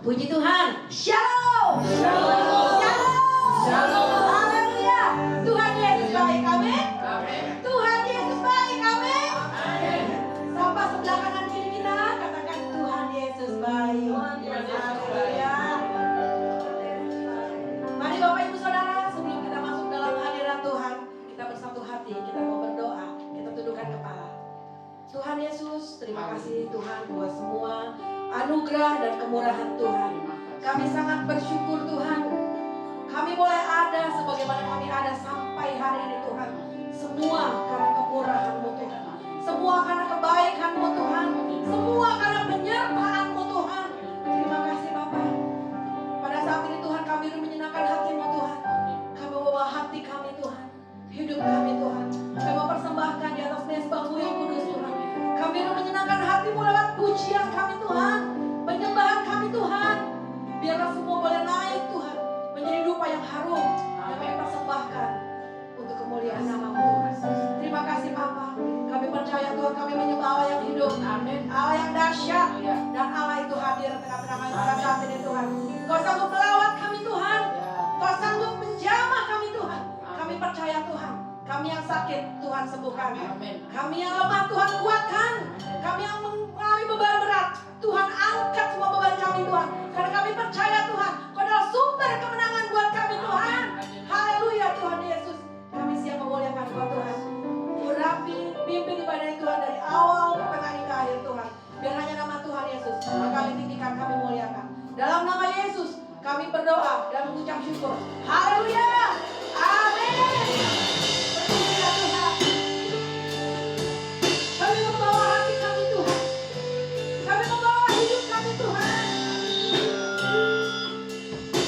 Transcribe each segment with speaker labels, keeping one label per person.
Speaker 1: Puji Tuhan. Shalom.
Speaker 2: Shalom.
Speaker 1: Shalom. Haleluya. Tuhan Yesus baik. Amin. Tuhan Yesus baik. Amin. Sapa sebelah kanan kiri kita, katakan Tuhan Yesus baik. Haleluya. Mari Bapak Ibu Saudara, sebelum kita masuk dalam hadirat Tuhan, kita bersatu hati, kita mau berdoa, kita tundukkan kepala. Tuhan Yesus, terima kasih Tuhan buat semua anugerah dan kemurahan Tuhan. Kami sangat bersyukur Tuhan. Kami boleh ada sebagaimana kami ada sampai hari ini Tuhan. Semua karena kemurahan-Mu Tuhan. Semua karena kebaikan-Mu Tuhan. Semua karena penyertaan-Mu Tuhan. Terima kasih Bapa. Pada saat ini Tuhan kami menyenangkan hati-Mu Tuhan. Kami membawa hati kami Tuhan. Hidup kami Tuhan. Kami mempersembahkan di atas mezbah-Mu yang kudus Tuhan. Kami menyenangkan hati-Mu lewat pujian kami Tuhan. Penyembahan kami Tuhan. Biarlah semua boleh naik Tuhan. Menjadi dupa yang harum. Yang kami persembahkan untuk kemuliaan nama-Mu Tuhan. Terima kasih Bapa. Kami percaya Tuhan kami menyembah Allah yang hidup.
Speaker 2: Amin.
Speaker 1: Allah yang dahsyat. Dan Allah itu hadir tengah-tengah kami pada saat ini Tuhan. Kau sanggup melawat kami Tuhan. Kau sanggup menjamah kami Tuhan. Kami percaya Tuhan. Kami yang sakit Tuhan sembuhkan. Kami yang lemah Tuhan kuatkan. Kami yang mengalami beban berat Tuhan angkat semua beban kami Tuhan. Karena kami percaya Tuhan Kau adalah sumber kemenangan buat kami Tuhan. Haleluya Tuhan Yesus. Kami siap memuliakan Kau Tuhan. Urapi pimpin ibadah ini Tuhan dari awal pertengahan hingga akhir Tuhan. Biar hanya nama Tuhan Yesus yang kami tinggikan, kami muliakan. Dalam nama Yesus kami berdoa dan mengucap syukur. Haleluya. Amin. Bersyukurlah Tuhan. Kami membawa hati kami Tuhan. Kami membawa hidup kami Tuhan.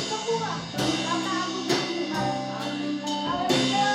Speaker 1: Semua nama-Mu Tuhan. Haleluya.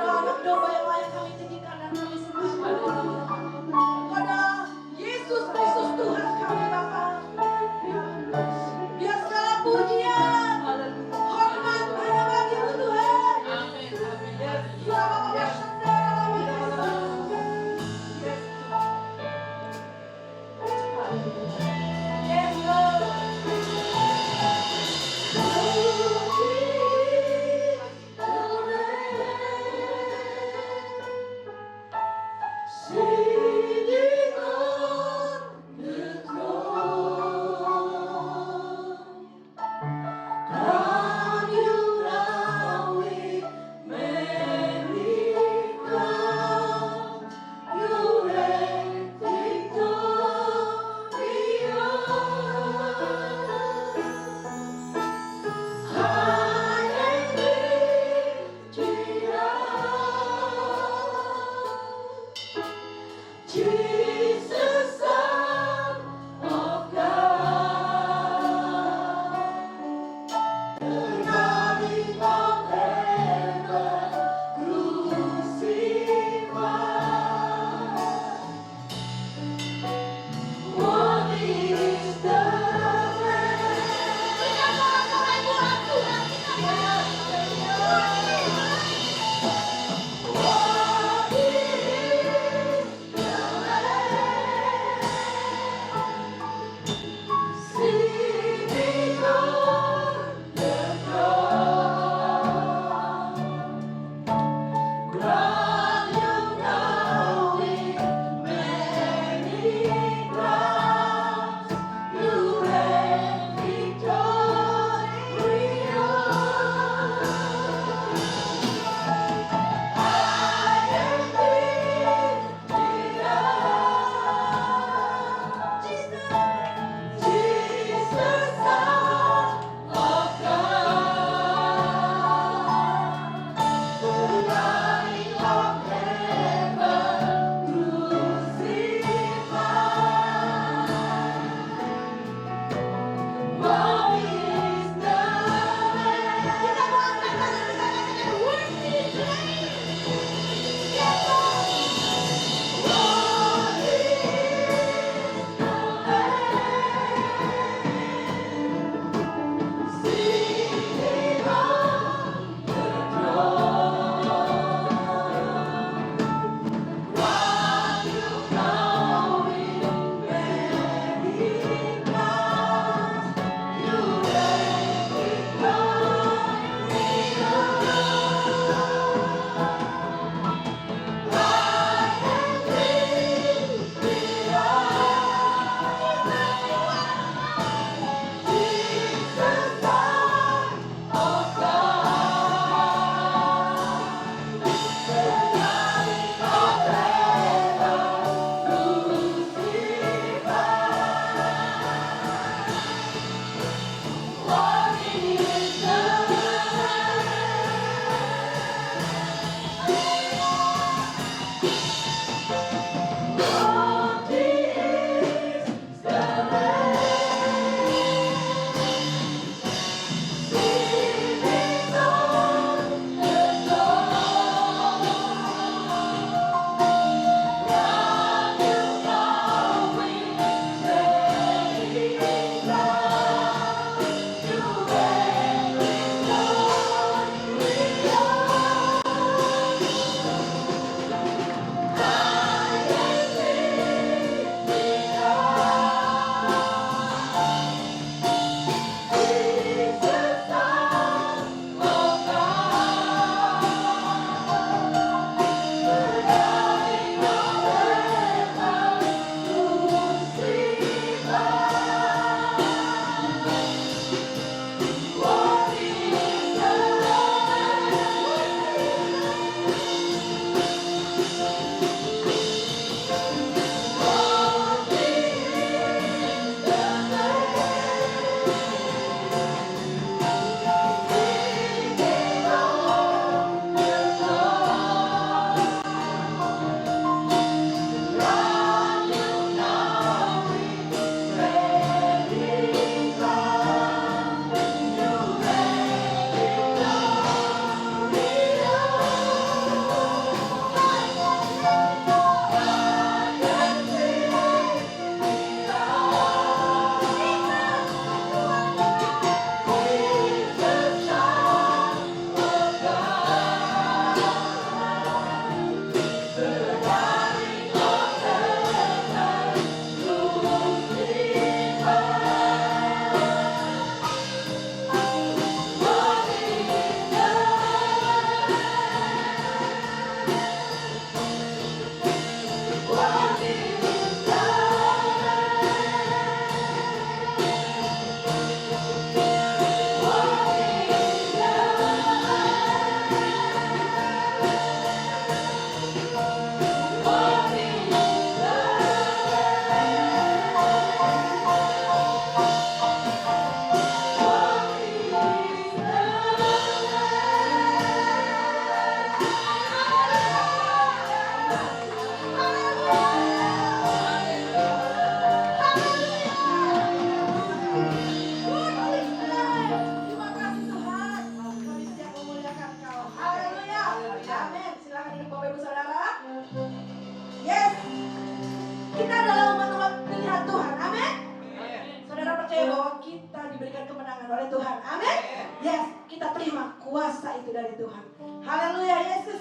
Speaker 1: anak domba yang layak kami tinggikan dan kami sembah. Pada Yesus Kristus Tuhan kami Bapa. Biar segala pujian, hormat hanya bagi-Mu Tuhan. Ya Bapa Yes Lord. diberikan kemenangan oleh Tuhan. Amin. Yes, kita terima kuasa itu dari Tuhan. Haleluya Yesus.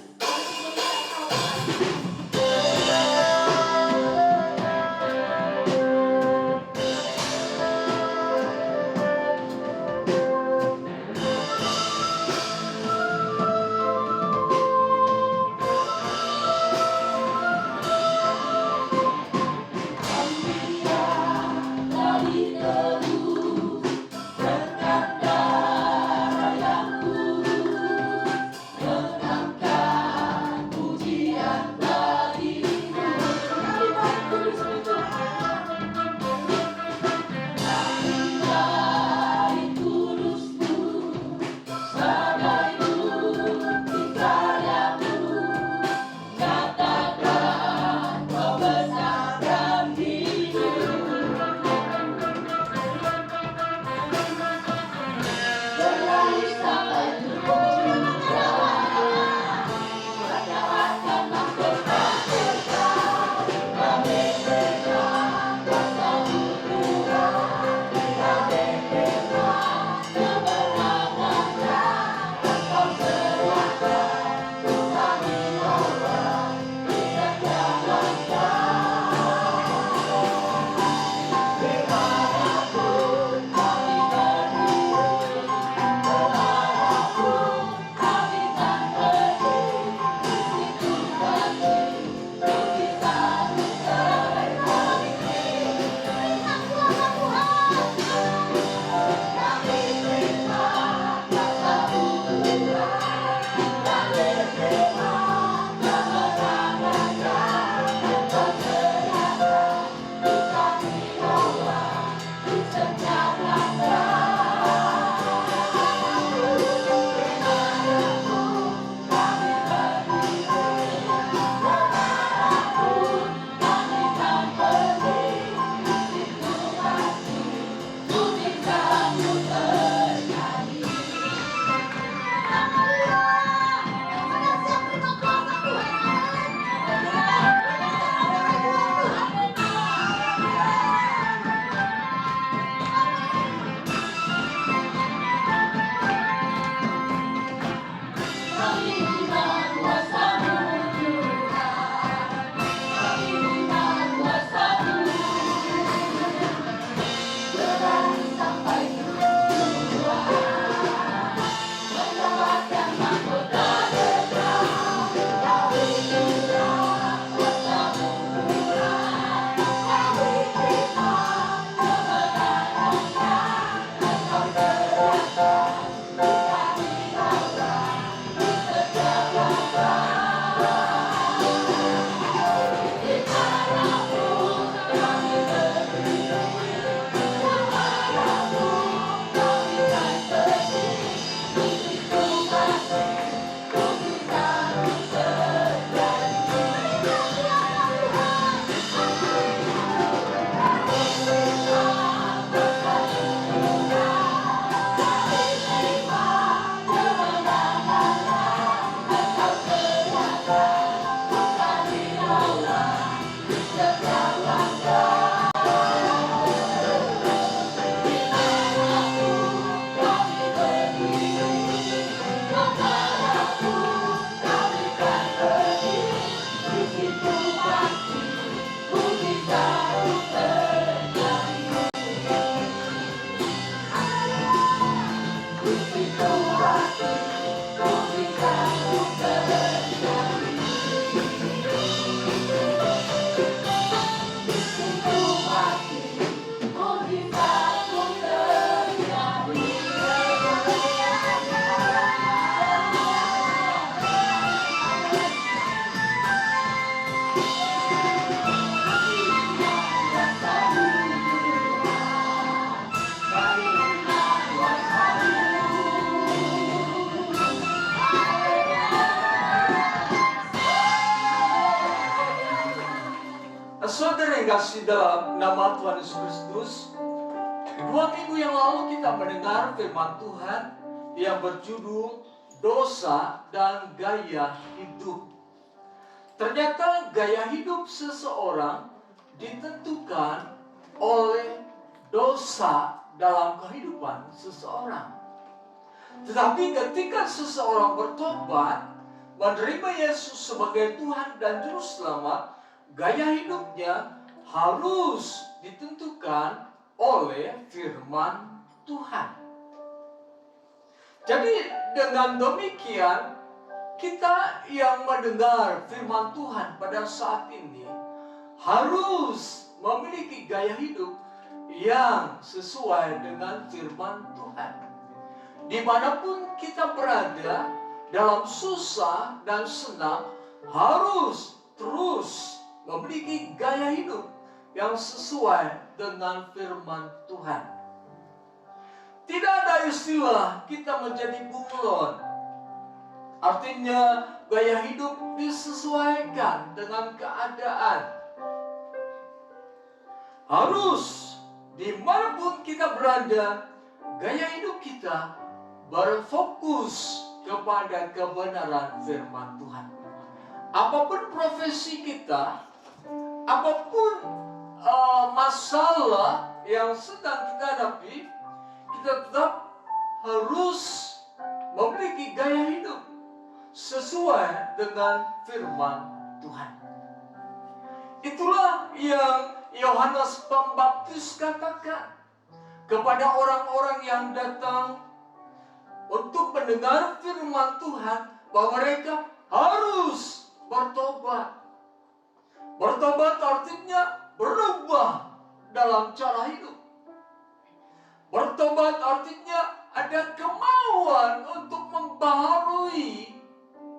Speaker 2: Saudara yang kasih dalam nama Tuhan Yesus Kristus, 2 minggu yang lalu kita mendengar firman Tuhan yang berjudul Dosa dan Gaya Hidup. Ternyata gaya hidup seseorang ditentukan oleh dosa dalam kehidupan seseorang. Tetapi ketika seseorang bertobat, menerima Yesus sebagai Tuhan dan Juru Selamat, gaya hidupnya harus ditentukan oleh firman Tuhan. Jadi dengan demikian, kita yang mendengar firman Tuhan pada saat ini harus memiliki gaya hidup yang sesuai dengan firman Tuhan. Dimanapun kita berada, dalam susah dan senang, harus terus memiliki gaya hidup yang sesuai dengan firman Tuhan. Tidak ada istilah kita menjadi bunglon. Artinya gaya hidup disesuaikan dengan keadaan. Harus dimanapun kita berada, gaya hidup kita berfokus kepada kebenaran firman Tuhan. Apapun profesi kita, apapun masalah yang sedang kita hadapi, kita tetap harus memiliki gaya hidup sesuai dengan firman Tuhan. Itulah yang Yohanes Pembaptis katakan kepada orang-orang yang datang untuk mendengar firman Tuhan, bahwa mereka harus bertobat. Bertobat artinya berubah dalam cara hidup. Bertobat artinya ada kemauan untuk membaharui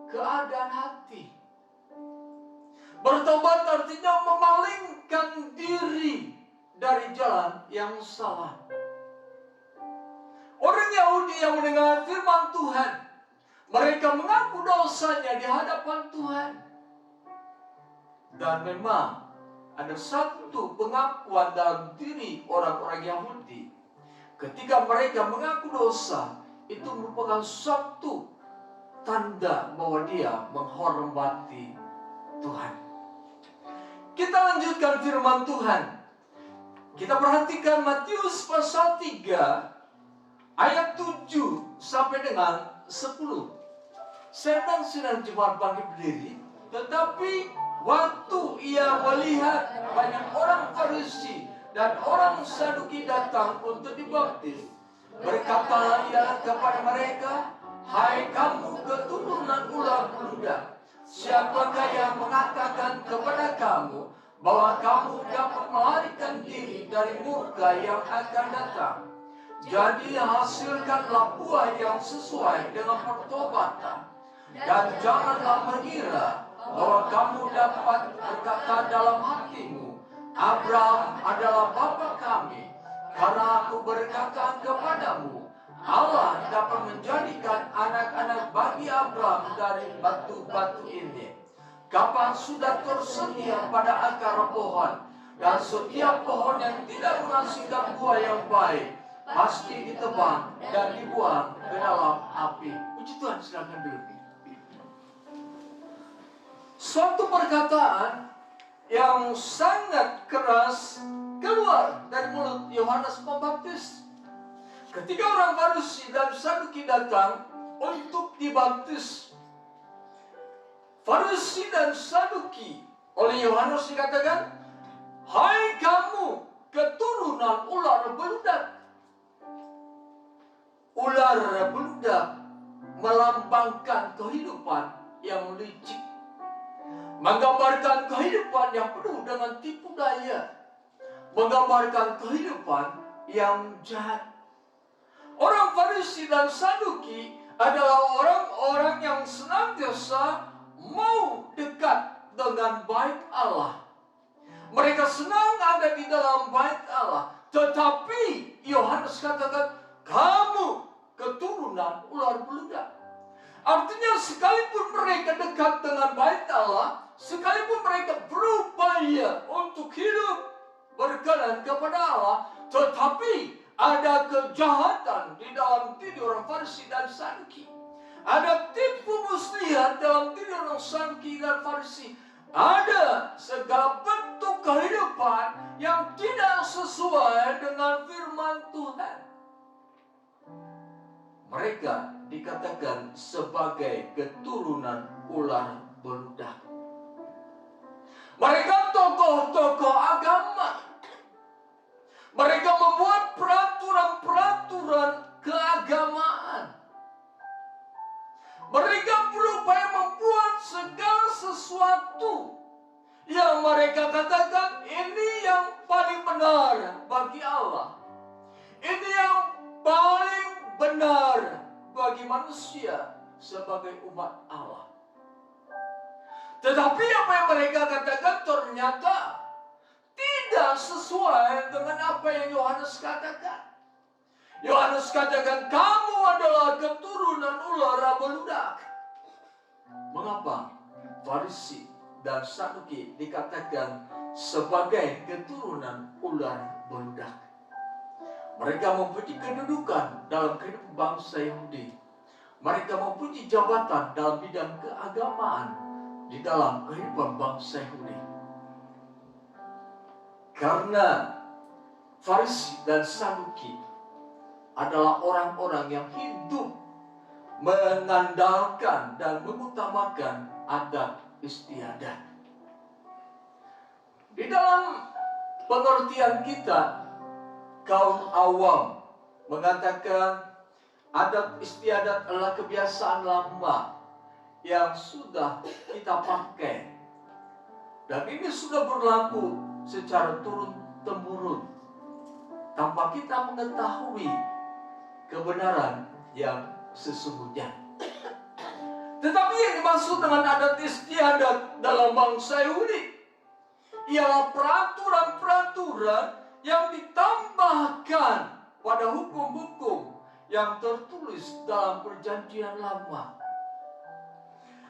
Speaker 2: keadaan hati. Bertobat artinya memalingkan diri dari jalan yang salah. Orang Yahudi yang mendengar firman Tuhan, mereka mengaku dosanya di hadapan Tuhan. Dan memang ada satu pengakuan dalam diri orang-orang Yahudi. Ketika mereka mengaku dosa, itu merupakan suatu tanda bahwa dia menghormati Tuhan. Kita lanjutkan firman Tuhan. Kita perhatikan Matius pasal 3 ayat 7 sampai dengan 10. Sedang jemaat bangkit berdiri, tetapi waktu ia melihat banyak orang Farisi dan orang Saduki datang untuk dibaptis, berkatalah ia kepada mereka, "Hai kamu keturunan ular buludak, siapakah yang mengatakan kepada kamu bahwa kamu dapat melarikan diri dari murka yang akan datang? Jadi hasilkanlah buah yang sesuai dengan pertobatan. Dan janganlah mengira bahwa kamu dapat berkata dalam hatimu, Abraham adalah bapa kami. Karena aku berkata kepadamu, Allah dapat menjadikan anak-anak bagi Abraham dari batu-batu ini. Kapan sudah tersedia pada akar pohon, dan setiap pohon yang tidak menghasilkan buah yang baik pasti ditebang dan dibuang ke dalam api." Puji Tuhan, silakan duduk. Suatu perkataan yang sangat keras keluar dari mulut Yohanes Pembaptis. Ketika orang Farisi dan Saduki datang untuk dibaptis, Farisi dan Saduki oleh Yohanes dikatakan, "Hai kamu keturunan ular beludak." Ular beludak melambangkan kehidupan yang licik, menggambarkan kehidupan yang penuh dengan tipu daya, menggambarkan kehidupan yang jahat. Orang Farisi dan Saduki adalah orang-orang yang senantiasa mau dekat dengan bait Allah. Mereka senang ada di dalam bait Allah. Tetapi Yohanes katakan, "Kamu keturunan ular beludak." Artinya sekalipun mereka dekat dengan bait Allah, sekalipun mereka berupaya untuk hidup berkenan kepada Allah, tetapi ada kejahatan di dalam diri orang Farisi dan Saduki. Ada tipu muslihat dalam diri orang Saduki dan Farisi. ada segala bentuk kehidupan yang tidak sesuai dengan firman Tuhan. Mereka dikatakan sebagai keturunan ular beludak. Mereka tokoh-tokoh agama. Mereka membuat peraturan-peraturan keagamaan. Mereka berupaya membuat segala sesuatu yang mereka katakan ini yang paling benar bagi Allah. Ini yang paling benar bagi manusia sebagai umat Allah. Tetapi apa yang mereka katakan ternyata tidak sesuai dengan apa yang Yohanes katakan. Yohanes katakan, kamu adalah keturunan ular beludak. Mengapa Farisi dan Saduki dikatakan sebagai keturunan ular beludak? Mereka mempunyai kedudukan dalam kehidupan bangsa Yahudi. Mereka mempunyai jabatan dalam bidang keagamaan di dalam kehidupan bangsa Yahudi. Karena Farisi dan Saduki adalah orang-orang yang hidup mengandalkan dan mengutamakan adat istiadat. Di dalam pengertian kita, kaum awam mengatakan adat istiadat adalah kebiasaan lama yang sudah kita pakai. Dan ini sudah berlaku secara turun-temurun tanpa kita mengetahui kebenaran yang sesungguhnya. Tetapi yang dimaksud dengan adat istiadat dalam bangsa Yahudi ialah peraturan-peraturan yang ditambahkan pada hukum-hukum yang tertulis dalam Perjanjian Lama.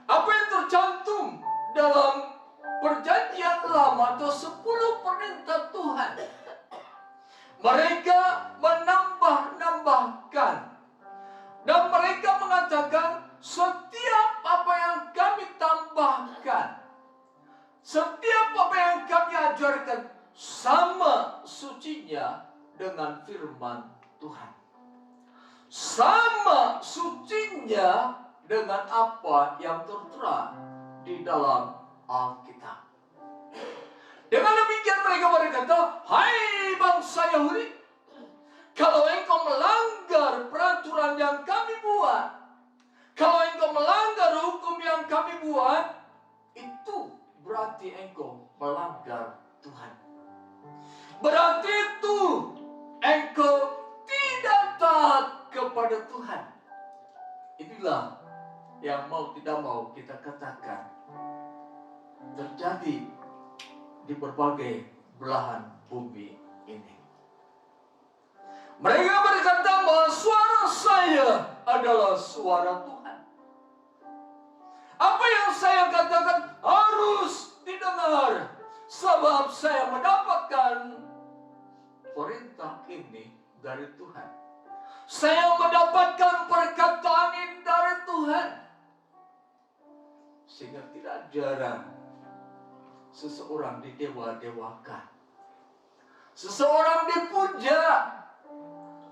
Speaker 2: Apa yang tercantum dalam Perjanjian Lama atau 10 perintah Tuhan, mereka menambah-nambahkan dan mereka mengatakan setiap apa yang kami tambahkan, setiap apa yang kami ajarkan sama sucinya dengan firman Tuhan, sama sucinya dengan apa yang tertera di dalam Alkitab. Dengan demikian mereka berkata, hai bangsa Yahudi, kalau engkau melanggar peraturan yang kami buat, kalau engkau melanggar hukum yang kami buat, itu berarti engkau melanggar Tuhan. Berarti itu engkau tidak taat kepada Tuhan. Inilah yang mau tidak mau kita katakan terjadi di berbagai belahan bumi ini. Mereka berkata bahwa suara saya adalah suara Tuhan. Apa yang saya katakan harus didengar, sebab saya mendapatkan perintah ini dari Tuhan. Saya mendapatkan perkataan ini dari Tuhan. Sehingga tidak jarang seseorang didewa-dewakan, seseorang dipuja,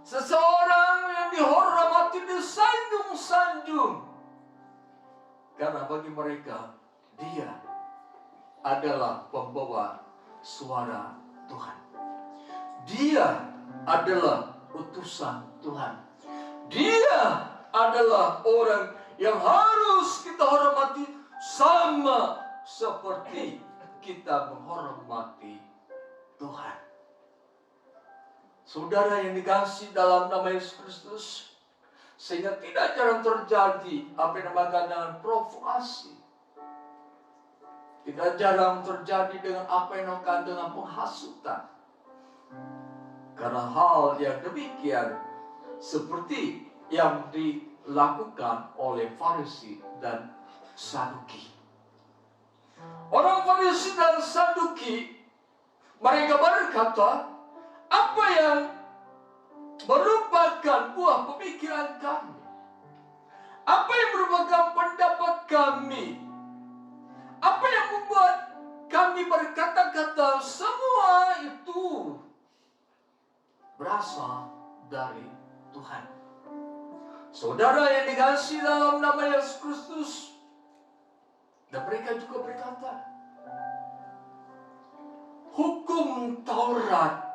Speaker 2: seseorang yang dihormati disanjung-sanjung, karena bagi mereka dia adalah pembawa suara Tuhan. Dia adalah utusan Tuhan. Dia adalah orang yang harus kita hormati sama seperti kita menghormati Tuhan. Saudara yang dikasihi dalam nama Yesus Kristus, sehingga tidak jarang terjadi apa yang dinamakan dengan provokasi. Tidak jarang terjadi dengan apa yang dinamakan dengan penghasutan. Karena hal yang demikian seperti yang dilakukan oleh Farisi dan Saduki. Orang Farisi dan Saduki, mereka berkata, apa yang merupakan buah pemikiran kami, apa yang merupakan pendapat kami, apa yang membuat kami berkata-kata semua itu berasal dari Tuhan. Saudara yang dikasihi dalam nama Yesus Kristus, dan mereka juga berkata, hukum Taurat,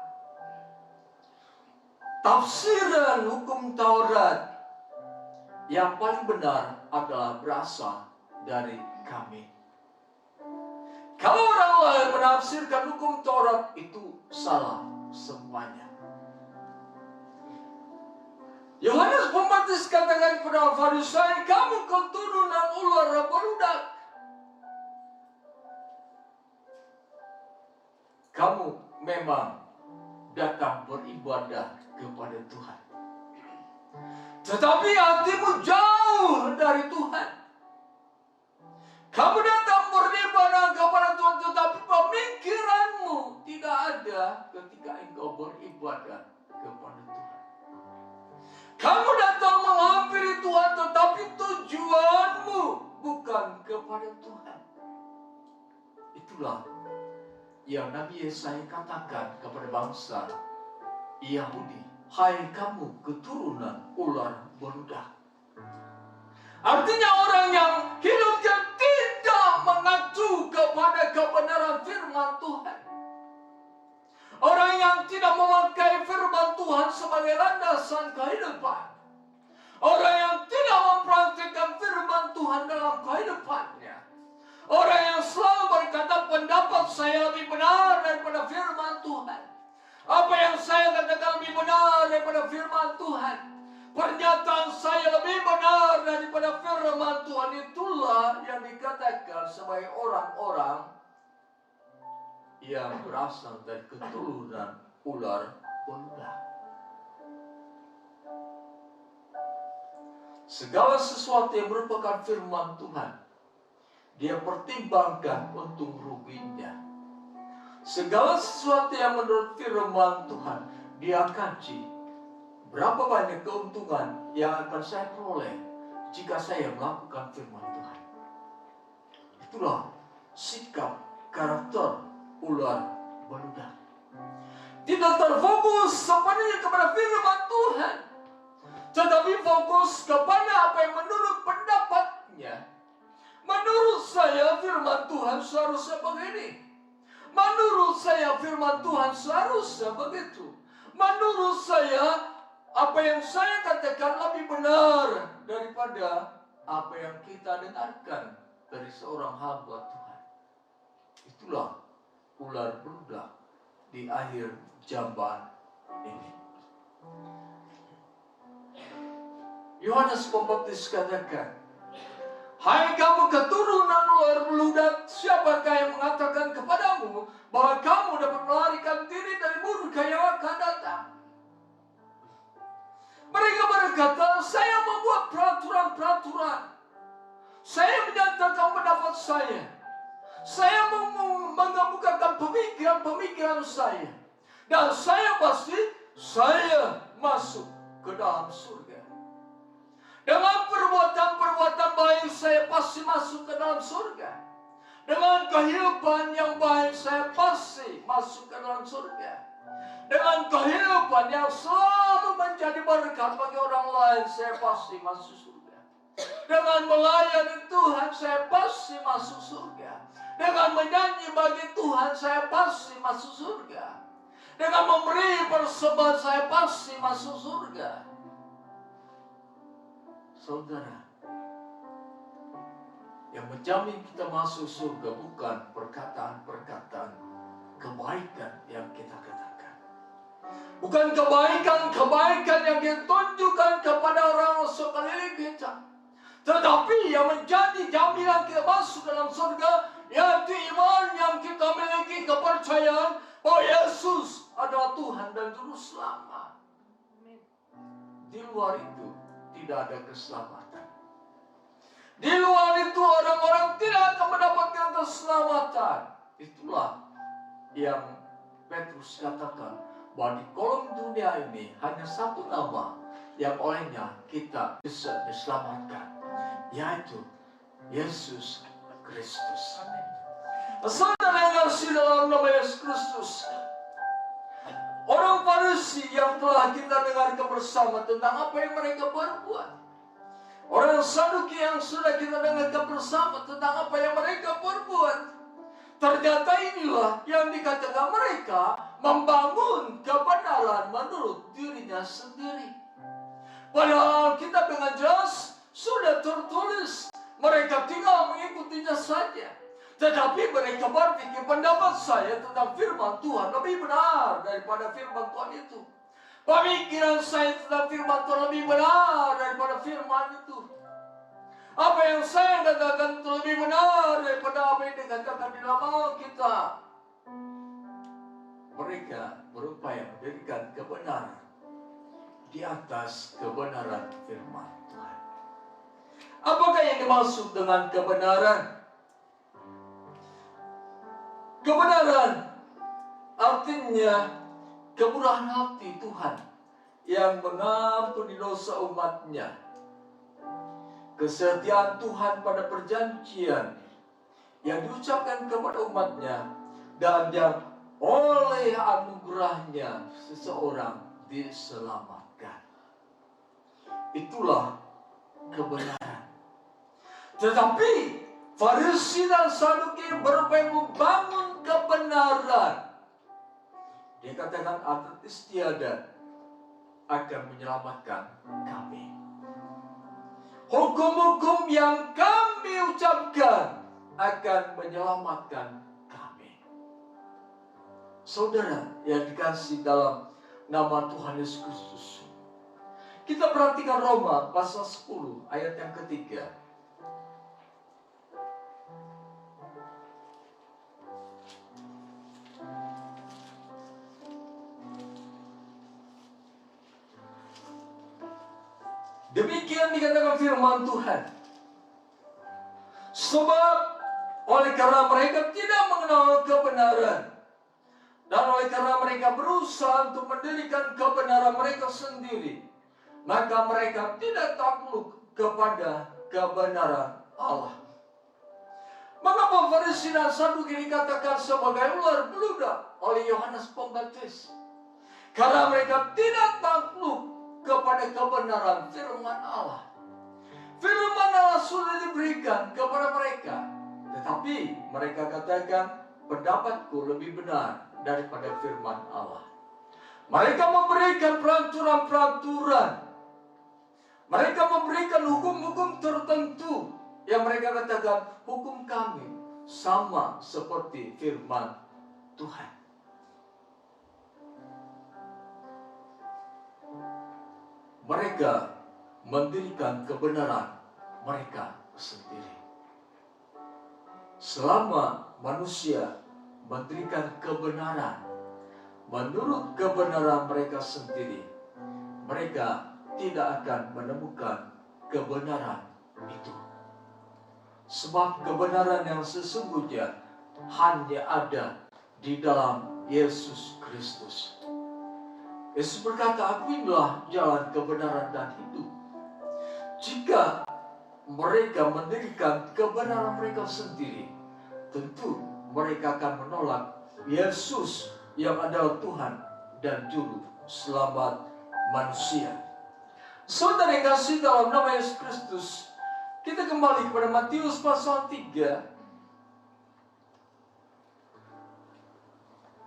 Speaker 2: tafsiran hukum Taurat yang paling benar adalah berasal dari kami. Kalau orang lain menafsirkan hukum Taurat, itu salah semuanya. Yohanes Pembaptis katakan kepada Farisi, kamu keturunan ular beludak. Kamu memang datang beribadah kepada Tuhan, tetapi hatimu jauh dari Tuhan. Kamu datang beribadah kepada Tuhan, tetapi pemikiranmu tidak ada ketika engkau beribadah kepada Tuhan. Kamu datang menghampiri Tuhan, tetapi tujuanmu bukan kepada Tuhan. Itulah yang Nabi Yesaya katakan kepada bangsa Yahudi. Hai kamu keturunan ular beludak. Artinya orang yang hidupnya tidak mengacu kepada kebenaran firman Tuhan. Orang yang tidak memakai firman Tuhan sebagai landasan kehidupan. Orang yang tidak mempraktikkan firman Tuhan dalam kehidupannya. Orang yang selalu berkata pendapat saya lebih benar daripada firman Tuhan. Apa yang saya katakan lebih benar daripada firman Tuhan. Pernyataan saya lebih benar daripada firman Tuhan. Itulah yang dikatakan sebagai orang-orang yang berasal dari keturunan ular beludak. Segala sesuatu yang merupakan firman Tuhan, dia pertimbangkan untung ruginya. Segala sesuatu yang menurut firman Tuhan, dia kaji berapa banyak keuntungan yang akan saya peroleh jika saya melakukan firman Tuhan. Itulah sikap karakter ular beludak. Tidak terfokus sepenuhnya kepada firman Tuhan, tetapi fokus kepada apa yang menurut pendapatnya. Menurut saya firman Tuhan seharusnya begini. Menurut saya firman Tuhan seharusnya begitu. Menurut saya apa yang saya katakan lebih benar daripada apa yang kita dengarkan dari seorang hamba Tuhan. Itulah ular beludak di akhir zaman ini. Yohanes Pembaptis katakan, hai kamu keturunan ular beludak, siapakah yang mengatakan kepadamu bahwa kamu dapat melarikan diri dari murka yang akan datang? Mereka berkata, saya membuat peraturan-peraturan. Saya menyatakan pendapat saya. Saya mengemukakan pemikiran-pemikiran saya. Dan saya pasti, saya masuk ke dalam surga. Dengan perbuatan-perbuatan baik, saya pasti masuk ke dalam surga. Dengan kehidupan yang baik, saya pasti masuk ke dalam surga. Dengan kehidupan yang selalu menjadi berkat bagi orang lain, saya pasti masuk surga. Dengan melayani Tuhan, saya pasti masuk surga. Dengan menyanyi bagi Tuhan, saya pasti masuk surga. Dengan memberi persembahan, saya pasti masuk surga. Saudara, yang menjamin kita masuk surga bukan perkataan-perkataan kebaikan yang kita katakan. Bukan kebaikan-kebaikan yang kita tunjukkan kepada orang sekeliling kita. Tetapi yang menjadi jaminan kita masuk dalam surga, yaitu iman yang kita miliki, kepercayaan bahwa Yesus adalah Tuhan dan Juru Selamat. Di luar itu tidak ada keselamatan. Di luar itu orang-orang tidak akan mendapatkan keselamatan. Itulah yang Petrus katakan, bahwa di kolom dunia ini hanya satu nama yang olehnya kita bisa diselamatkan, yaitu Yesus Kristus. Saudara yang kasih dalam nama Yesus Kristus, orang Farisi yang telah kita dengarkan bersama tentang apa yang mereka berbuat, orang Saduki yang sudah kita dengarkan bersama tentang apa yang mereka perbuat, ternyata inilah yang dikatakan mereka membangun kebenaran menurut dirinya sendiri. Padahal kitab dengan jelas sudah tertulis, mereka tinggal mengikutinya saja. Tetapi mereka berpikir pendapat saya tentang firman Tuhan lebih benar daripada firman Tuhan itu. Pemikiran saya tentang firman Tuhan lebih benar daripada firman itu. Apa yang saya katakan itu lebih benar daripada apa yang dikatakan di dalam Alkitab. Mereka berupaya mendirikan kebenaran di atas kebenaran firman Tuhan. Apakah yang dimaksud dengan kebenaran? Kebenaran artinya kemurahan hati Tuhan yang mengampuni dosa umatnya. Kesetiaan Tuhan pada perjanjian yang diucapkan kepada umatnya, dan yang oleh anugerahnya seseorang diselamatkan. Itulah kebenaran. Tetapi Farisi dan Saduki berupaya membangun kebenaran. Dia katakan adat istiadat akan menyelamatkan kami. Hukum-hukum yang kami ucapkan akan menyelamatkan kami. Saudara yang dikasihi dalam nama Tuhan Yesus Kristus, kita perhatikan Roma pasal 10 ayat yang ketiga. Demikian dikatakan firman Tuhan. Sebab oleh karena mereka tidak mengenal kebenaran, dan oleh karena mereka berusaha untuk mendirikan kebenaran mereka sendiri, maka mereka tidak takluk kepada kebenaran Allah. Mengapa Farisi dan Saduki dikatakan sebagai ular beludak oleh Yohanes Pembaptis? Karena mereka tidak takluk kepada kebenaran firman Allah. Firman Allah sudah diberikan kepada mereka, tetapi mereka katakan pendapatku lebih benar daripada firman Allah. Mereka memberikan peraturan-peraturan, mereka memberikan hukum-hukum tertentu yang mereka katakan hukum kami sama seperti firman Tuhan. Mereka mendirikan kebenaran mereka sendiri. Selama manusia mendirikan kebenaran menurut kebenaran mereka sendiri, mereka tidak akan menemukan kebenaran itu. Sebab kebenaran yang sesungguhnya hanya ada di dalam Yesus Kristus. Yesus berkata, "Akulah jalan, kebenaran, dan hidup." Jika mereka mendirikan kebenaran mereka sendiri, tentu mereka akan menolak Yesus yang adalah Tuhan dan Juru Selamat manusia. Saudara yang kasih dalam nama Yesus Kristus, kita kembali kepada Matius pasal 3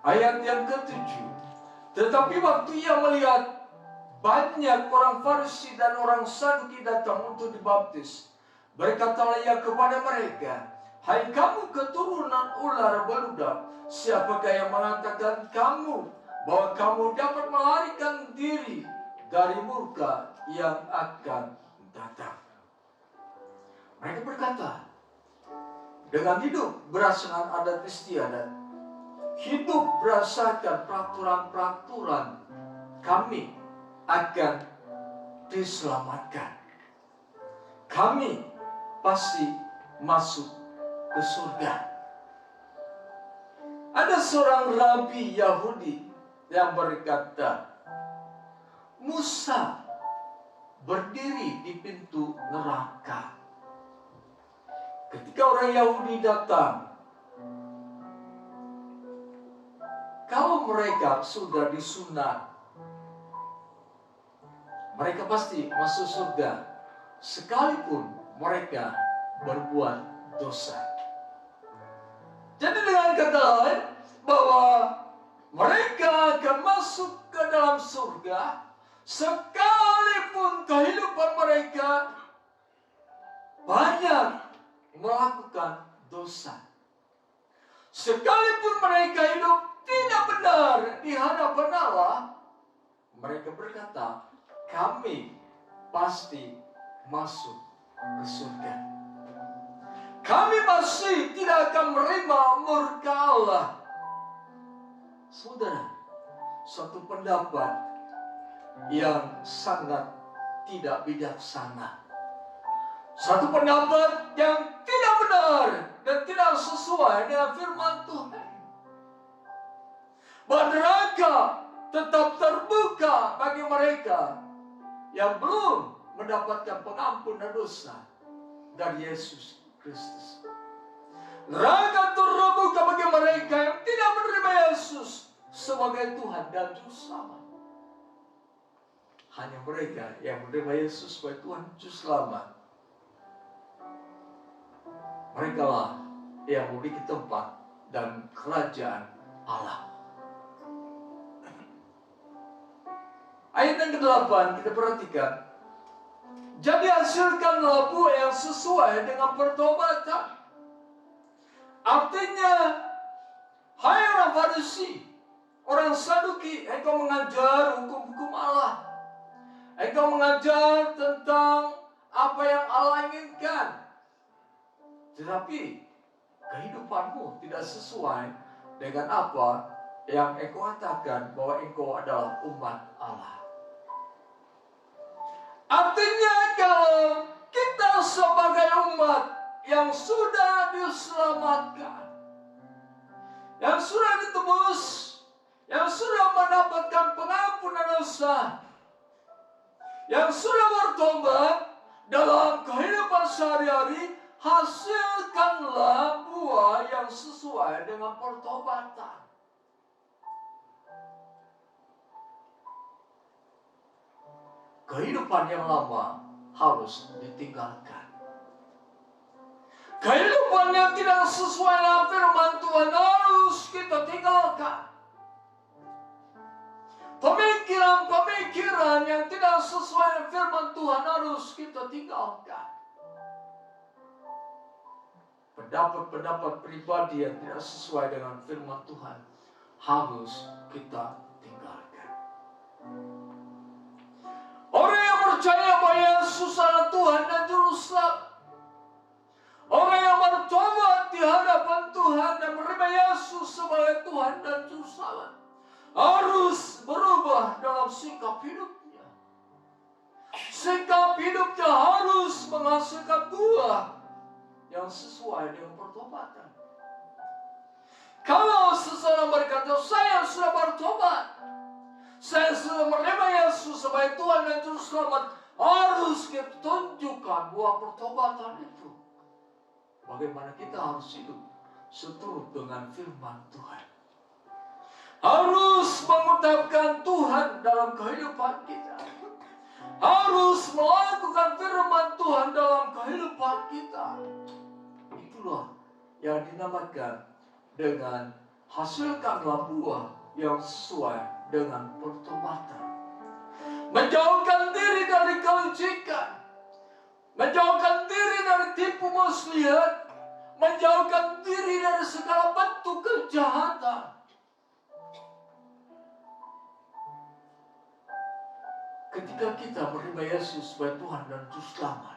Speaker 2: ayat yang ke-7. Tetapi waktu ia melihat banyak orang Farisi dan orang Saduki datang untuk dibaptis, berkatalah ia kepada mereka, "Hai kamu keturunan ular beludak, siapakah yang mengatakan kamu bahwa kamu dapat melarikan diri dari murka yang akan datang?" Mereka berkata, dengan hidup berdasarkan adat istiadat, hidup berdasarkan peraturan-peraturan, kami akan diselamatkan. Kami pasti masuk ke surga. Ada seorang rabi Yahudi yang berkata, Musa berdiri di pintu neraka. Ketika orang Yahudi datang kalau mereka sudah disunat, mereka pasti masuk surga, sekalipun mereka berbuat dosa. Jadi dengan kata lain, bahwa mereka akan masuk ke dalam surga, sekalipun kehidupan mereka banyak melakukan dosa. Sekalipun mereka hidup tidak benar di hadapan Allah, mereka berkata, kami pasti masuk ke surga. Kami masih tidak akan menerima murka Allah. Saudara, suatu pendapat yang sangat tidak bijaksana. Satu pendapat yang tidak benar dan tidak sesuai dengan firman Tuhan. Bahwa neraka tetap terbuka bagi mereka yang belum mendapatkan pengampunan dosa dari Yesus Kristus. Neraka terbuka bagi mereka yang tidak menerima Yesus sebagai Tuhan dan Juru Selamat. Hanya mereka yang menerima Yesus sebagai Tuhan dan Juru Selamat, mereka lah yang memiliki tempat dan kerajaan Allah. Ayat yang ke-8 kita perhatikan. Jadi hasilkanlah buah yang sesuai dengan pertobatan. Artinya, hai orang Farisi, orang Saduki, engkau mengajar hukum-hukum Allah. Engkau mengajar tentang apa yang Allah inginkan. Tetapi kehidupanmu tidak sesuai dengan apa yang engkau katakan bahwa engkau adalah umat Allah. Artinya kalau kita sebagai umat yang sudah diselamatkan, yang sudah ditebus, yang sudah mendapatkan pengampunan dosa, yang sudah bertobat dalam kehidupan sehari-hari, hasilkanlah buah yang sesuai dengan pertobatan. Kehidupan yang lama harus ditinggalkan. Kehidupan yang tidak sesuai dengan firman Tuhan harus kita tinggalkan. Pemikiran-pemikiran yang tidak sesuai dengan firman Tuhan harus kita tinggalkan. Pendapat-pendapat pribadi yang tidak sesuai dengan firman Tuhan harus kita tinggalkan. Orang yang percaya bahwa Yesus adalah Tuhan dan Juru Selamat, orang yang bertobat di hadapan Tuhan dan menerima Yesus sebagai Tuhan dan Juru Selamat, harus berubah dalam sikap hidupnya. Sikap hidupnya harus menghasilkan buah yang sesuai dengan pertobatan. Kalau seseorang berkata, saya sudah bertobat, saya sudah menerima Yesus sebagai Tuhan dan Juru Selamat, harus kita tunjukkan buah pertobatan itu. Bagaimana kita harus hidup seturut dengan firman Tuhan. Harus mengutamakan Tuhan dalam kehidupan kita. Harus melakukan firman Tuhan dalam kehidupan kita. Itulah yang dinamakan dengan hasilkanlah buah yang sesuai dengan pertobatan. Menjauhkan diri dari kelicikan, menjauhkan diri dari tipu muslihat, menjauhkan diri dari segala bentuk kejahatan. Ketika kita menerima Yesus sebagai Tuhan dan Juru Selamat,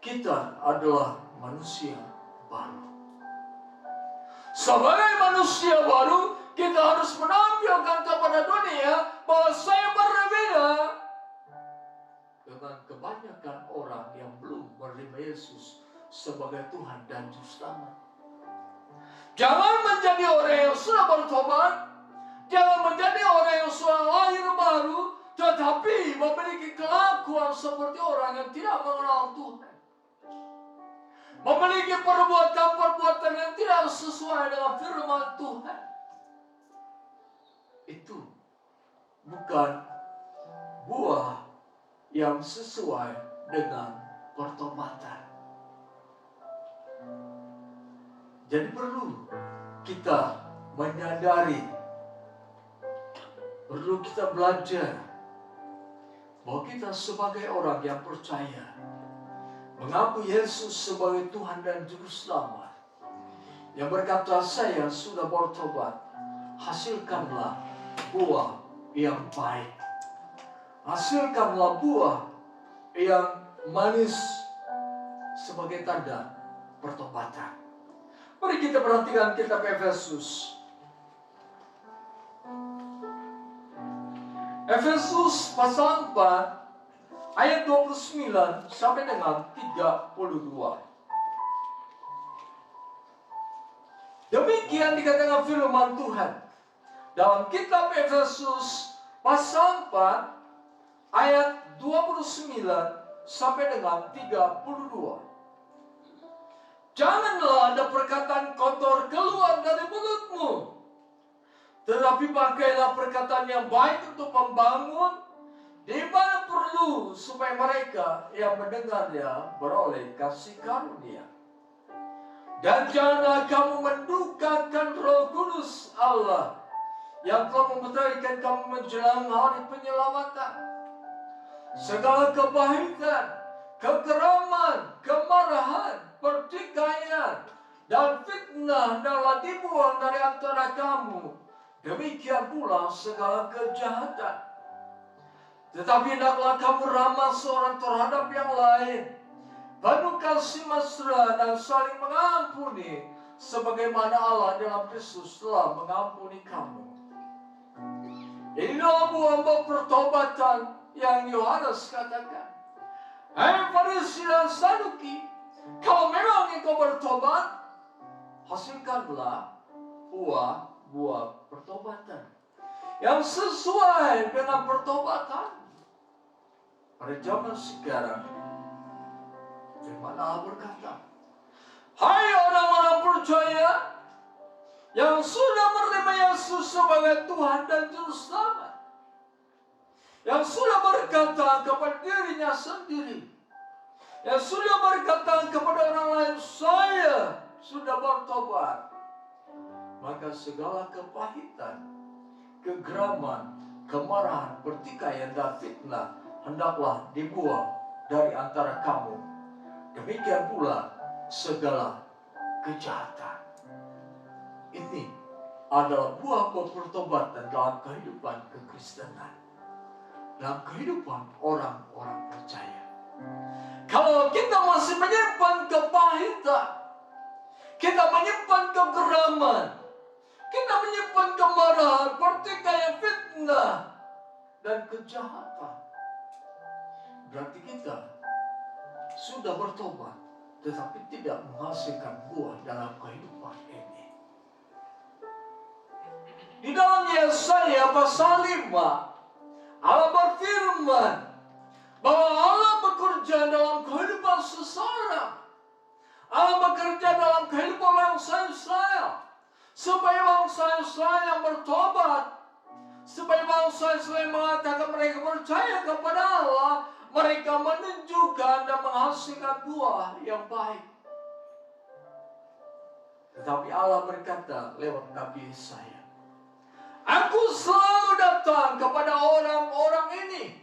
Speaker 2: kita adalah manusia baru. Sebagai manusia baru, kita harus menampilkan kepada dunia bahwa saya berbeda dengan kebanyakan orang yang belum menerima Yesus sebagai Tuhan dan Juru Selamat. Jangan menjadi orang yang sudah bertobat, jangan menjadi orang yang sudah lahir baru, tetapi memiliki kelakuan seperti orang yang tidak mengenal Tuhan. Memiliki perbuatan-perbuatan yang tidak sesuai dengan firman Tuhan. itu bukan buah yang sesuai dengan pertobatan. Jadi perlu kita menyadari, perlu kita belajar bahwa kita sebagai orang yang percaya, mengakui Yesus sebagai Tuhan dan Juru Selamat, yang berkata, saya sudah bertobat, hasilkanlah buah yang baik. Hasilkanlah buah yang manis sebagai tanda pertobatan. Mari kita perhatikan kitab Efesus. Efesus pasal 4 ayat 29 sampai dengan 32. Demikian dikatakan firman Tuhan dalam kitab Efesus pasal 4 ayat 29 sampai dengan 32. Janganlah ada perkataan kotor keluar dari mulutmu, tetapi pakailah perkataan yang baik untuk membangun di mana perlu, supaya mereka yang mendengarnya beroleh kasih karunia. Dan janganlah kamu mendukakan Roh Kudus Allah yang telah memeterikan kamu menjelang hari penyelamatan. Segala kepahitan, kekeraman, kemarahan, pertikaian, dan fitnah hendaklah dibuang dari antara kamu. Demikian pula segala kejahatan. Tetapi hendaklah kamu ramah seorang terhadap yang lain, penuh kasih mesra dan saling mengampuni, sebagaimana Allah dalam Kristus telah mengampuni kamu. Inilah buah pertobatan yang Yohanes katakan. Hai Farisi dan Saduki, kalau memang engkau bertobat, hasilkanlah buah pertobatan yang sesuai dengan pertobatan. Pada zaman sekarang, firman Allah berkata, hai orang-orang percaya yang sudah menerima Yesus sebagai Tuhan dan Juru Selamat, yang sudah berkata kepada dirinya sendiri, yang sudah berkata kepada orang lain, saya sudah bertobat, maka segala kepahitan, kegeraman, kemarahan, pertikaian, dan fitnah hendaklah dibuang dari antara kamu. Demikian pula segala kejahatan. Ini adalah buah pertobatan dalam kehidupan kekristenan, dalam kehidupan orang-orang percaya. Kalau kita masih menyimpan kepahitan, kita menyimpan kegeraman, kita menyimpan kemarahan, pertikaian, fitnah, dan kejahatan, berarti kita sudah bertobat, tetapi tidak menghasilkan buah dalam kehidupan ini. Di dalam Yesaya pasal 5, Allah berfirman bahwa Allah bekerja dalam kehidupan seseorang. Allah bekerja dalam kehidupan bangsa Israel, supaya bangsa Israel yang bertobat, supaya bangsa Israel mengatakan mereka percaya kepada Allah, mereka menunjukkan dan menghasilkan buah yang baik. Tetapi Allah berkata lewat Nabi Yesaya, aku selalu datang kepada orang-orang ini,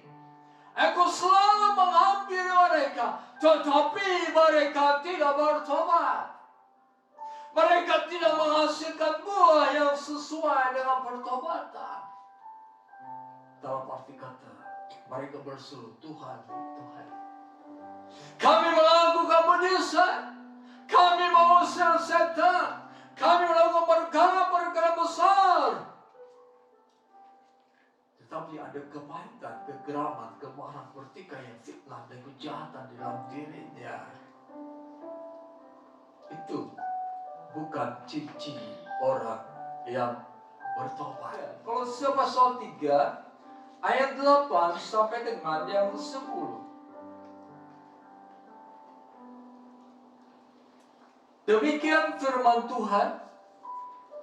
Speaker 2: aku selalu menghampiri mereka, tetapi mereka tidak bertobat. Mereka tidak menghasilkan buah yang sesuai dengan pertobatan. Dalam arti kata, mereka berseru, Tuhan, Tuhan, kami melakukan mujizat, kami mengusir setan, kami melakukan perkara-perkara besar. Tetapi ada kepahitan, kegeraman, kemarahan, pertikaian, fitnah, dan kejahatan di dalam dirinya. Itu bukan ciri orang yang bertobat. Kolose pasal 3 ayat 8 sampai dengan yang 10. Demikian firman Tuhan,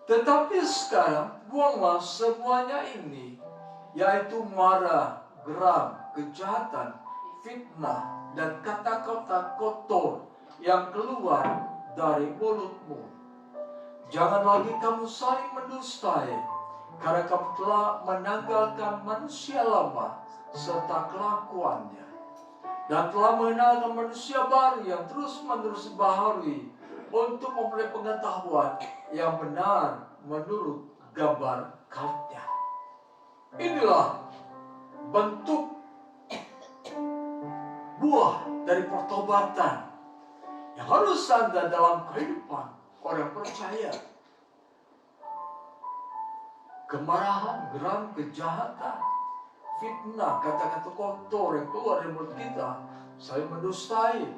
Speaker 2: Tetapi sekarang buanglah semuanya ini, yaitu marah, geram, kejahatan, fitnah, dan kata-kata kotor yang keluar dari mulutmu. Jangan lagi kamu saling mendustai, karena kamu telah menanggalkan manusia lama serta kelakuannya, dan telah mengenalkan manusia baru yang terus-menerus dibaharui untuk memperoleh pengetahuan yang benar menurut gambar kautnya. Inilah bentuk buah dari pertobatan yang harus ada dalam kehidupan orang percaya. Kemarahan, geram, kejahatan, fitnah, kata-kata kotor yang keluar dari mulut kita, saling mendustai,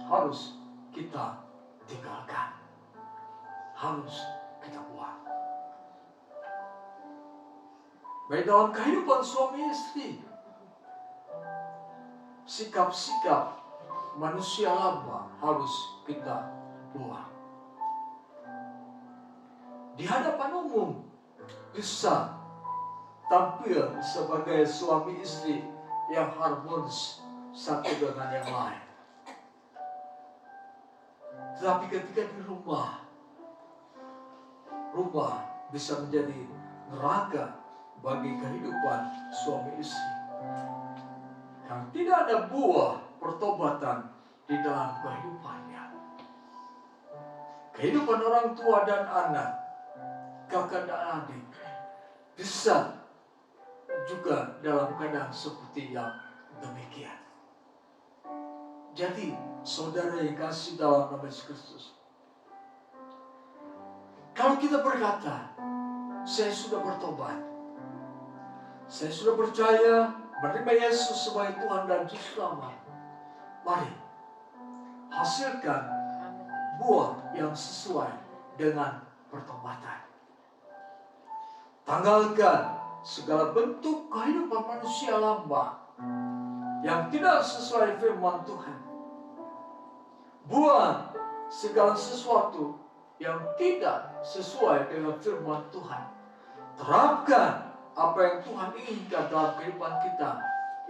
Speaker 2: harus kita tinggalkan, harus kita buang. Baik dalam kehidupan suami istri, sikap-sikap manusia lama harus kita buang. Di hadapan umum bisa tampil sebagai suami istri yang harmonis satu dengan yang lain. Tetapi ketika di rumah bisa menjadi neraka bagi kehidupan suami istri. Yang tidak ada buah pertobatan di dalam kehidupannya. Kehidupan orang tua dan anak, kakak dan adik, bisa juga dalam keadaan seperti yang demikian. Jadi, saudara yang kasih dalam nama Yesus Kristus, kalau kita berkata, saya sudah bertobat, saya sudah percaya menerima Yesus sebagai Tuhan dan Juru Selamat, mari hasilkan buah yang sesuai dengan pertobatan. Tanggalkan segala bentuk kehidupan manusia lama yang tidak sesuai firman Tuhan. Buang segala sesuatu yang tidak sesuai dengan firman Tuhan. Terapkan apa yang Tuhan inginkan dalam kehidupan kita.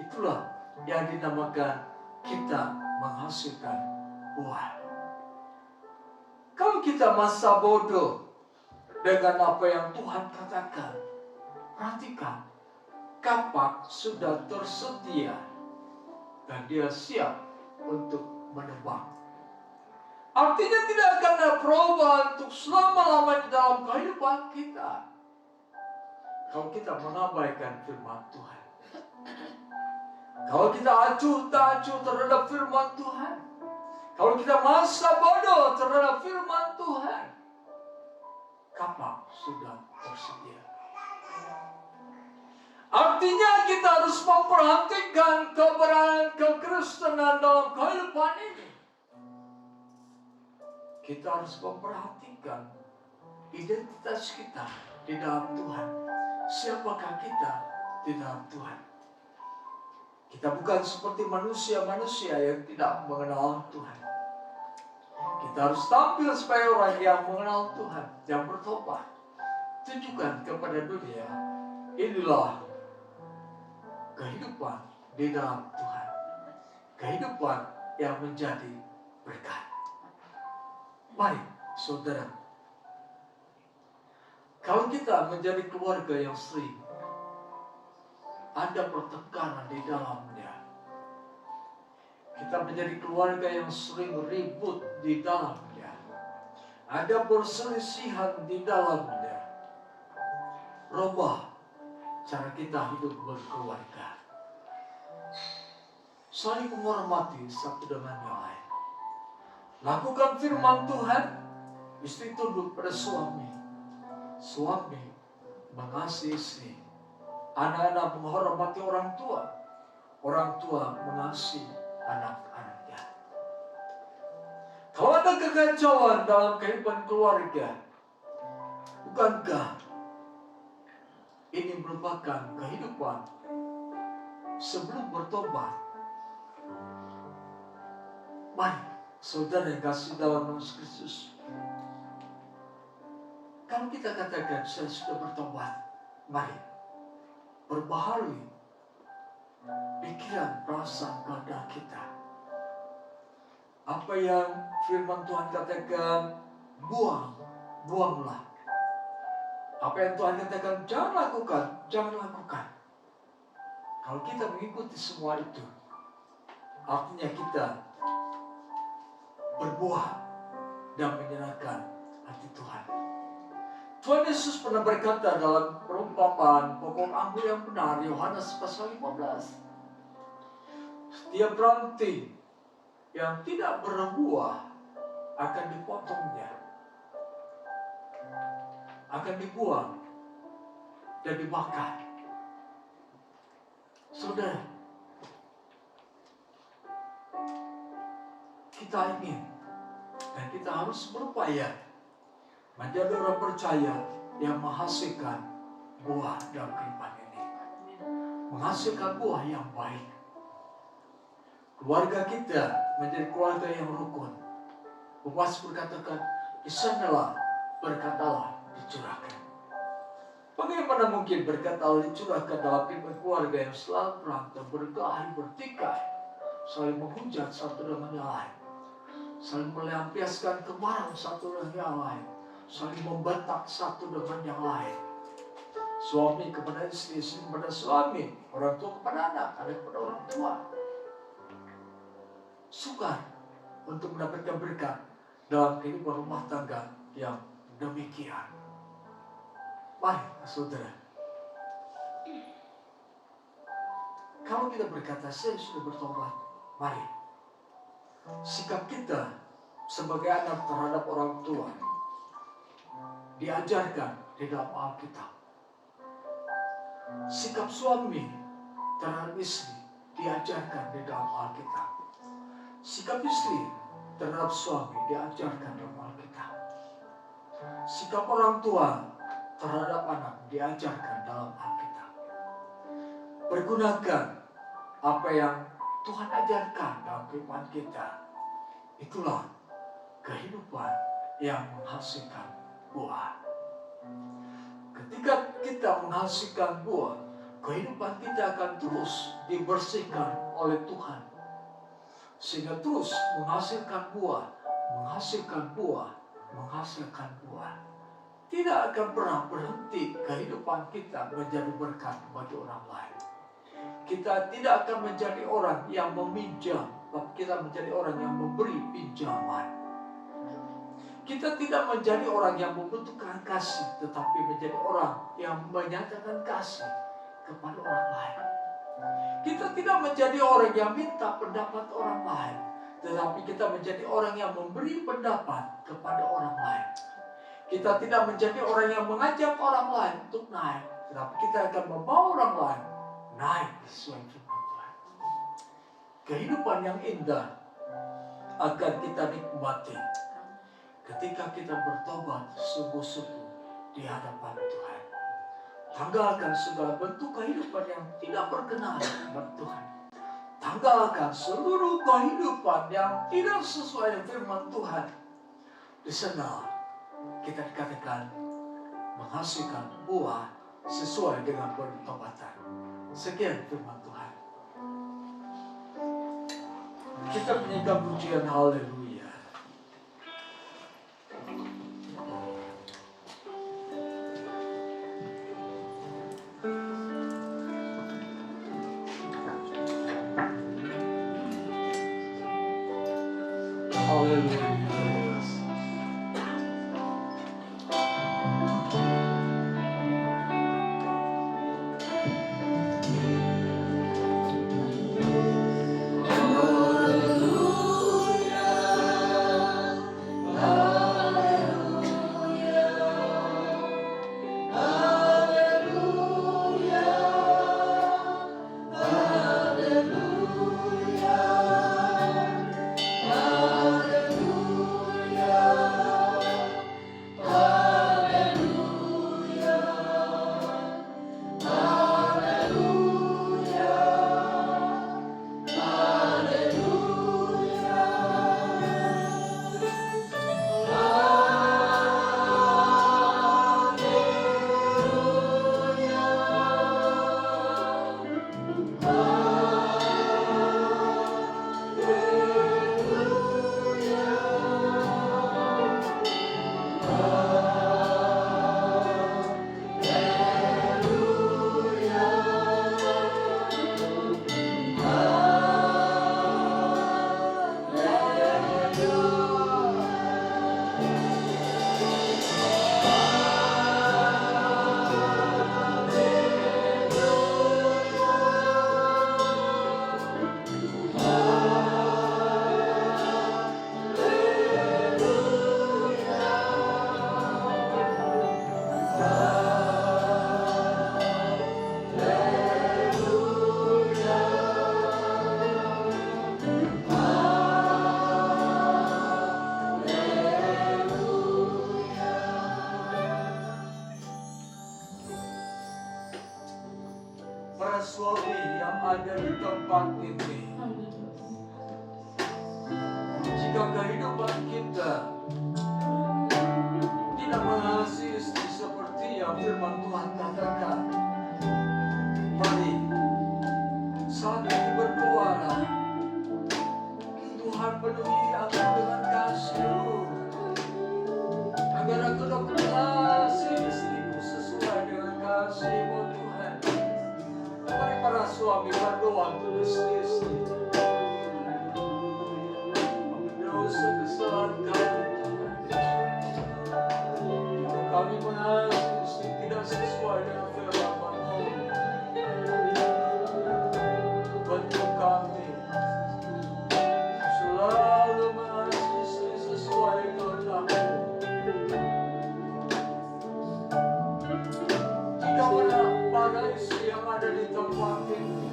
Speaker 2: Itulah yang dinamakan kita menghasilkan buah. Kalau kita masa bodoh dengan apa yang Tuhan katakan, perhatikan, kapak sudah tersedia dan dia siap untuk menebang. Artinya tidak akan ada perubahan untuk selama-lamanya dalam kehidupan kita kalau kita mengabaikan firman Tuhan. Kalau kita acuh tak acuh terhadap firman Tuhan, kalau kita masa bodoh terhadap firman Tuhan, kapak sudah tersedia. Artinya kita harus memperhatikan keberadaan kekristenan dalam kehidupan ini. Kita harus memperhatikan identitas kita di dalam Tuhan. Siapakah kita di dalam Tuhan? Kita bukan seperti manusia-manusia yang tidak mengenal Tuhan. Kita harus tampil sebagai orang yang mengenal Tuhan, yang bertobat. Tunjukkan kepada dunia, inilah kehidupan di dalam Tuhan. Kehidupan yang menjadi berkat. Mari, saudara, kalau kita menjadi keluarga yang sering ada pertengkaran di dalamnya, kita menjadi keluarga yang sering ribut di dalamnya, ada perselisihan di dalamnya, rubah cara kita hidup berkeluarga. Saling menghormati satu dengan yang lain. Lakukan firman Tuhan. Istri tunduk pada suami, suami mengasihi istri, anak-anak menghormati orang tua mengasihi anak-anaknya. Kalau ada kekacauan dalam kehidupan keluarga, bukankah ini merupakan kehidupan sebelum bertobat? Mari, saudara yang kasih dalam nama Kristus, Kalau kita katakan saya sudah bertobat, mari perbaharui pikiran, perasaan, kehendak kita. Apa yang firman Tuhan katakan, buanglah. Apa yang Tuhan katakan, jangan lakukan. Kalau kita mengikuti semua itu, artinya kita berbuah dan menyenangkan hati Tuhan. Tuhan Yesus pernah berkata dalam perumpamaan pokok anggur yang benar, Yohanes pasal 15. Setiap ranting yang tidak berbuah akan dipotongnya, akan dibuang dan dimakan. Saudara, kita ingin dan kita harus berupaya menjadi orang percaya yang menghasilkan buah dalam kehidupan ini, menghasilkan buah yang baik. Keluarga kita menjadi keluarga yang rukun. Pemas berkatakan, di sanalah berkat Allah dicurahkan. Bagaimana mungkin berkat Allah dicurahkan dalam kehidupan keluarga yang selalu berantem, berkelahi, bertikai, saling menghujat satu dengan yang lain, saling melampiaskan kemarahan satu dengan yang lain, saling membentak satu dengan yang lain. Suami kepada istri, istri kepada suami, orang tua kepada anak, anak kepada orang tua. Sukar untuk mendapatkan berkat dalam kehidupan rumah tangga yang demikian. Mari, saudara, kalau kita berkata saya sudah bertobat, mari sikap kita sebagai anak terhadap orang tua diajarkan di dalam Alkitab. Sikap suami terhadap istri diajarkan di dalam Alkitab. Sikap istri terhadap suami diajarkan dalam Alkitab. Sikap orang tua terhadap anak diajarkan dalam Alkitab. Pergunakan apa yang Tuhan ajarkan dalam kehidupan kita. Itulah kehidupan yang menghasilkan buah. Ketika kita menghasilkan buah, kehidupan kita akan terus dibersihkan oleh Tuhan, sehingga terus menghasilkan buah, menghasilkan buah, menghasilkan buah. Tidak akan pernah berhenti kehidupan kita menjadi berkat bagi orang lain. Kita tidak akan menjadi orang yang meminjam, tapi kita menjadi orang yang memberi pinjaman. Kita tidak menjadi orang yang membutuhkan kasih, tetapi menjadi orang yang menyatakan kasih kepada orang lain. Kita tidak menjadi orang yang minta pendapat orang lain, tetapi kita menjadi orang yang memberi pendapat kepada orang lain. Kita tidak menjadi orang yang mengajak orang lain untuk naik, tetapi kita akan membawa orang lain naik sesuai firman Tuhan. Kehidupan yang indah akan kita nikmati ketika kita bertobat sungguh-sungguh di hadapan Tuhan. Tanggalkan segala bentuk kehidupan yang tidak berkenan kepada Tuhan. Tanggalkan seluruh kehidupan yang tidak sesuai dengan firman Tuhan. Di sana kita dikatakan menghasilkan buah sesuai dengan pertobatan. Sekian firman Tuhan. Kita menyanyikan pujian haleluya. Haleluya.
Speaker 3: Hallelujah.
Speaker 2: tempat ini. Jika kehidupan kita tidak mengasihi istri seperti yang firman Tuhan katakan, mari saat ini berdoalah, Tuhan penuhi aku dengan kasih-Mu, agar aku dapat mengasihi istriku sesuai dengan kasih-Mu Tuhan. Mari para suami berdoa untuk istri-istri. Dosa kesalahan kami Tuhan, kami mengasihi istri tidak sesuai dengan firman-Mu. Bantu kami selalu mengasihi istri sesuai kehendak-Mu. Jika mana para istri yang ada di tempat ini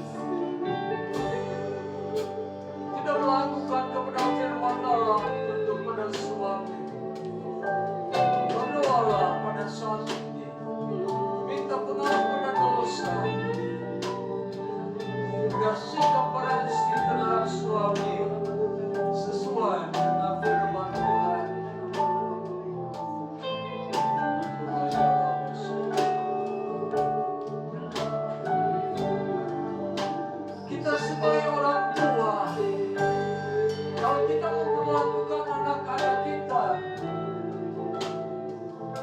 Speaker 2: tidak melakukan kebenaran firman Allah untuk pada suami, berdoalah pada saat ini, minta pengampunan dosa, agar sikap para istri terhadap suami sesuai dengan firman Tuhan. Kita sebagai orang tua, kalau kita memperlakukan anak-anak kita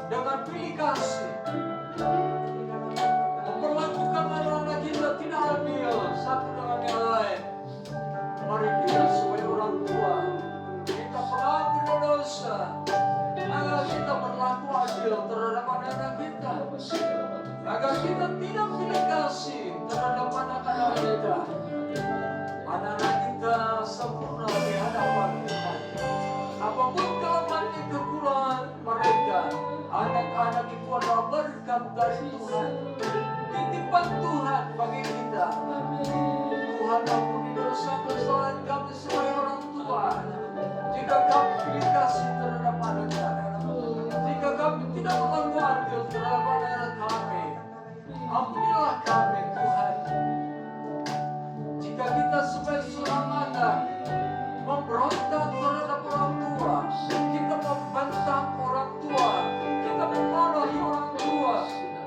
Speaker 2: dengan pilih kasih, memperlakukan anak-anak kita tidak adil satu dengan yang lain, mari kita sebagai orang tua kita pengampun dosa, agar kita berlaku adil terhadap anak-anak kita, agar kita tidak pilih kasih terhadap anak-anak kita. Anak-anak kita sempurna di hadapan Tuhan. Apapun kelemahan dan kekurangan mereka, anak-anak itu adalah berkat dari Tuhan, titipan Tuhan bagi kita. Tuhan ampuni dosa kesalahan kami sebagai orang tua. Jika kami pilih kasih terhadap anak-anak, jika kami tidak berlaku adil terhadap anak-anak kami, ampunilah kami Tuhan. Jika kita sebagai seorang anak memberontak terhadap orang tua, kita membantah orang tua, kita memarahi orang tua,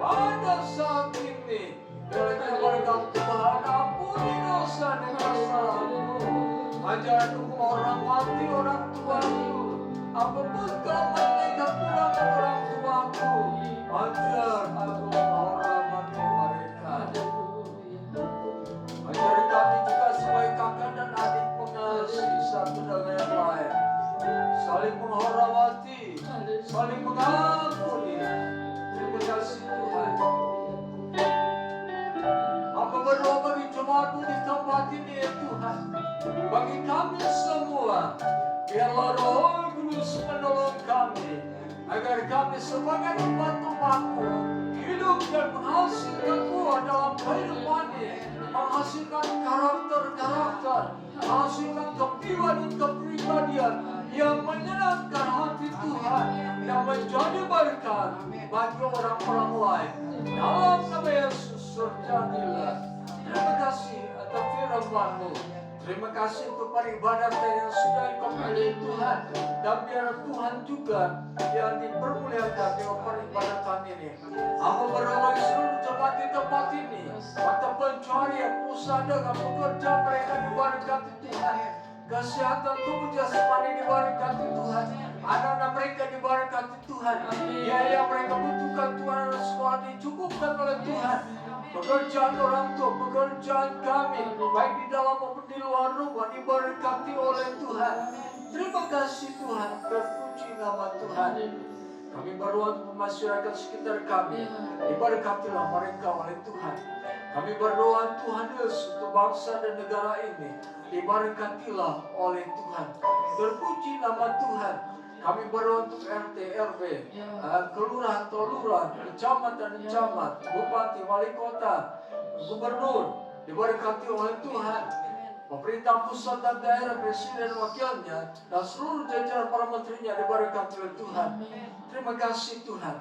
Speaker 2: pada saat ini kiranya berkat Tuhan ampuni dosa dan kesalahanku. Ajar aku menghormati orang tuaku, apapun kelemahan dan kekurangan orang tuaku, ajar aku menghormati mereka. Ajar kami juga sebagai kakak dan adik mengasihi satu dengan yang lain, saling menghormati, saling mengampuni. Terima kasih Tuhan. Hamba berdoa bagi jemaat-Mu di tempat ini ya Tuhan, bagi kami semua, biarlah Roh Kudus menolong kami, agar kami sebagai umat-Mu hidup dan menghasilkan buah dalam kehidupan ini, menghasilkan karakter-karakter, menghasilkan kepribadian yang menyenangkan hati Tuhan, yang menjadi berkat bagi orang-orang lain. Dalam nama Yesus terjadilah. Terima kasih atas firman-Mu. Terima kasih untuk peribadatan yang sudah Engkau pilih Tuhan, dan biar Tuhan juga yang dipermuliakan dalam peribadatan ini. Aku berdoa bagi seluruh jemaat di tempat ini, mata pencarian, usaha dengan pekerja mereka diberkati Tuhan, kesehatan tubuh jasmani diberkati Tuhan, anak-anak mereka diberkati Tuhan, biaya mereka butuhkan Tuhan, dan sekolah dicukupkan oleh Tuhan. Pekerjaan orang tua, pekerjaan kami, baik di dalam maupun di luar rumah, diberkati oleh Tuhan. Terima kasih Tuhan, terpuji nama Tuhan. Kami berdoa untuk masyarakat sekitar kami, diberkatilah mereka oleh Tuhan. Kami berdoa Tuhan Yesus untuk bangsa dan negara ini, diberkatilah oleh Tuhan. Terpuji nama Tuhan. Kami berdoa untuk RT, RW, kelurahan atau lurah, kecamatan dan camat, bupati, wali kota, gubernur, diberkati oleh Tuhan. Pemerintah pusat dan daerah, presiden, wakilnya, dan seluruh jajaran para menterinya diberkati oleh Tuhan. Terima kasih Tuhan.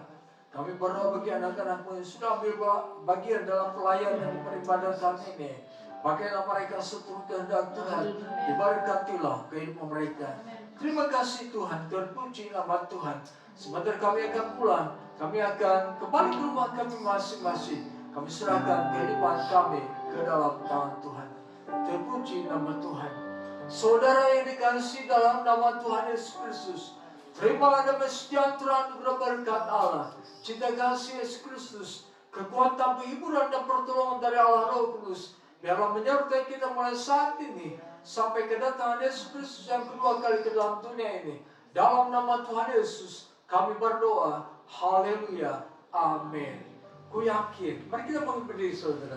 Speaker 2: Kami berdoa bagi anak-anak-Mu yang sudah ambil bagian dalam pelayanan di peribadatan ini. Pakailah mereka seturut kehendak Tuhan. Diberkatilah kehidupan mereka. Terima kasih Tuhan, terpuji nama Tuhan. Sebentar kami akan pulang, kami akan kembali ke rumah kami masing-masing. Kami serahkan kehidupan kami ke dalam tangan Tuhan. Terpuji nama Tuhan. Saudara yang dikasihi dalam nama Tuhan Yesus Kristus, terimalah damai sejahtera anugerah berkat Allah, cinta kasih Yesus Kristus, kekuatan penghiburan dan pertolongan dari Allah Roh Kudus, biarlah menyertai kita mulai saat ini sampai kedatangan Yesus Kristus yang kedua kali ke dalam dunia ini. Dalam nama Tuhan Yesus kami berdoa. Haleluya. Amin. Ku yakin. Mari kita bangun berdiri, saudara.